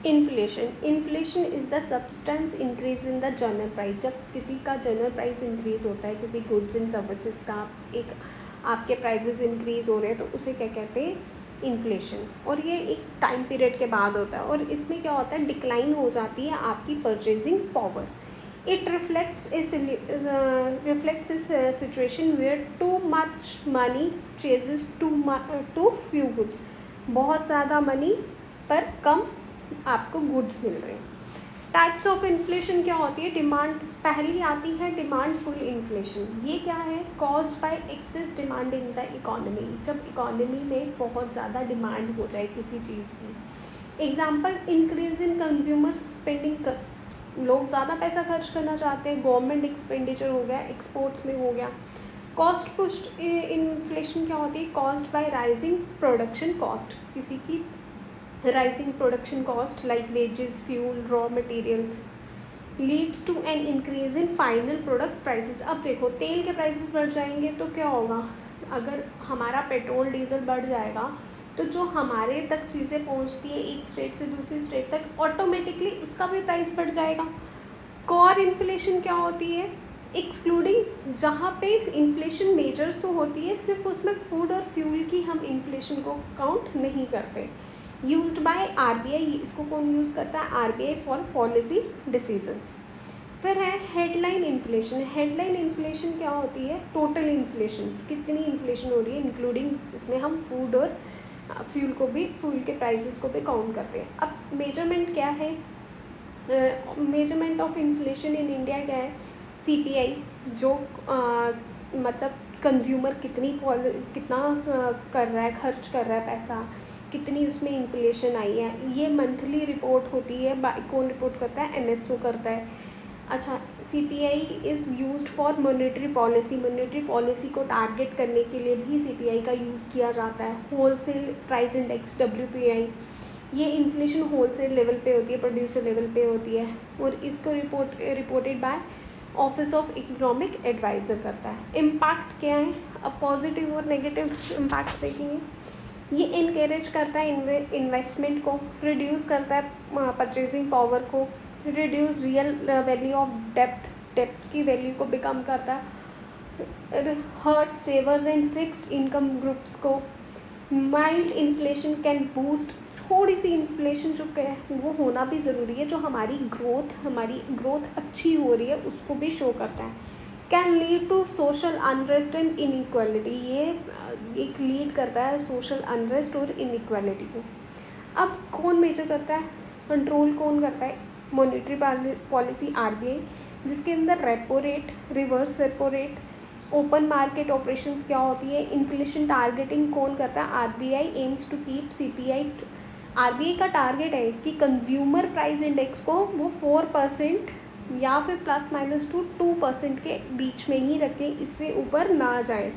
Inflation is the substance increase in the general price. जब किसी का जनरल प्राइस इंक्रीज होता है, किसी गुड्स एंड सर्विसेज का एक आपके प्राइजेज इंक्रीज हो रहे हैं, तो उसे क्या कहते हैं, इन्फ्लेशन। और ये एक टाइम पीरियड के बाद होता है, और इसमें क्या होता है, डिक्लाइन हो जाती है आपकी परचेजिंग पावर। इट रिफ्लेक्ट्स इस situation where too much money chases too few goods. बहुत ज़्यादा मनी पर कम आपको गुड्स मिल रहे हैं। टाइप्स ऑफ इन्फ्लेशन क्या होती है, डिमांड पहली आती है, डिमांड पुल इन्फ्लेशन। ये क्या है, caused bye excess demand in the economy. जब इकोनॉमी में बहुत ज़्यादा डिमांड हो जाए किसी चीज़ की। Example, increase in consumer spending, लोग ज़्यादा पैसा खर्च करना चाहते हैं, गवर्नमेंट एक्सपेंडिचर हो गया, एक्सपोर्ट्स में हो गया। कॉस्ट पुश्ड इन्फ्लेशन क्या होती है, caused by rising production cost, किसी की rising production cost like wages, fuel, raw materials leads to an increase in final product prices. अब देखो, तेल के प्राइसेस बढ़ जाएंगे तो क्या होगा, अगर हमारा पेट्रोल डीजल बढ़ जाएगा तो जो हमारे तक चीज़ें पहुंचती है एक स्टेट से दूसरी स्टेट तक, ऑटोमेटिकली उसका भी प्राइस बढ़ जाएगा। कोर इन्फ्लेशन क्या होती है, एक्सक्लूडिंग, जहाँ पे इन्फ्लेशन मेजर्स तो होती है, सिर्फ उसमें फूड और फ्यूल की हम इन्फ्लेशन को काउंट नहीं करते। यूज्ड बाय आरबीआई, इसको कौन यूज़ करता है, आरबीआई फॉर पॉलिसी डिसीजंस। फिर है हेडलाइन इन्फ्लेशन। हेडलाइन इन्फ्लेशन क्या होती है, टोटल इन्फ्लेशन, कितनी इन्फ्लेशन हो रही है, इंक्लूडिंग इसमें हम फूड और फ्यूल को भी, फ्यूल के प्राइसेस को भी काउंट करते हैं। अब मेजरमेंट क्या है, measurement of inflation in India क्या है, सीपीआई, जो मतलब कंज्यूमर कितना कर रहा है, खर्च कर रहा है पैसा, कितनी उसमें इन्फ्लेशन आई है, ये मंथली रिपोर्ट होती है। कौन रिपोर्ट करता है, एनएसओ करता है। अच्छा, CPI is used for monetary policy, monetary policy को टारगेट करने के लिए भी सीपीआई का यूज़ किया जाता है। होलसेल प्राइस इंडेक्स, डब्ल्यूपीआई, ये इन्फ्लेशन होलसेल लेवल पे होती है, प्रोड्यूसर लेवल पे होती है, और इसको reported by office of economic adviser करता है। इम्पैक्ट क्या है, अब पॉजिटिव और नेगेटिव इम्पैक्ट देखेंगे। ये इनकरेज करता है इन्वेस्टमेंट को, रिड्यूस करता है परचेजिंग पावर को, रिड्यूस रियल वैल्यू ऑफ डेप्थ की वैल्यू को भी कम करता है, hurt savers and fixed income groups को। माइल्ड इन्फ्लेशन कैन बूस्ट, थोड़ी सी इन्फ्लेशन जो है वो होना भी ज़रूरी है, जो हमारी ग्रोथ अच्छी हो रही है उसको भी शो करता है। Can lead to social unrest and inequality, ये एक लीड करता है सोशल अनरेस्ट और इनइक्वालिटी को। अब कौन मेजर करता है, कंट्रोल कौन करता है, मॉनेटरी पॉलिसी आरबीआई, जिसके अंदर repo rate, reverse repo rate, open market operations क्या होती है, इन्फ्लेशन टारगेटिंग कौन करता है, RBI aims to keep CPI. RBI का टारगेट है कि कंज्यूमर प्राइस इंडेक्स को वो 4% या फिर +- 2% के बीच में ही रखें, इससे ऊपर ना जाए।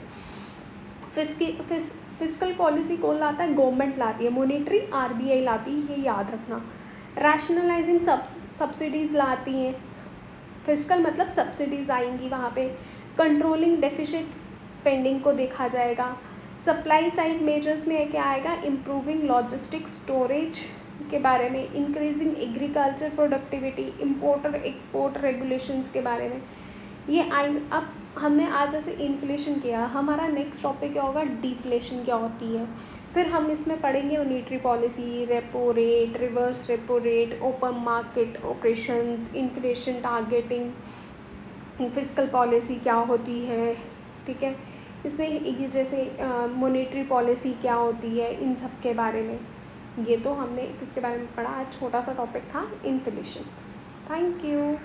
फिस्कल पॉलिसी कौन लाता है, गवर्नमेंट लाती है, मॉनेटरी आरबीआई लाती है, ये याद रखना। रैशनलाइजिंग सब्सिडीज़ लाती हैं, फिस्कल मतलब सब्सिडीज़ आएंगी वहाँ पे। कंट्रोलिंग डेफिसिट स्पेंडिंग को देखा जाएगा। सप्लाई साइड मेजर्स में क्या आएगा, इम्प्रूविंग लॉजिस्टिक स्टोरेज के बारे में, increasing agriculture productivity, importer export regulations के बारे में ये आई। अब हमने आज जैसे इन्फ्लेशन किया, हमारा नेक्स्ट टॉपिक क्या होगा, डिफ्लेशन क्या होती है। फिर हम इसमें पढ़ेंगे monetary policy, repo rate, reverse repo rate, open market operations, inflation targeting, fiscal policy क्या होती है, ठीक है। इसमें जैसे मॉनेटरी पॉलिसी क्या होती है, इन सब के बारे में, ये तो हमने किसके बारे में पढ़ा, आज छोटा सा टॉपिक था इन्फ्लेशन। Thank you.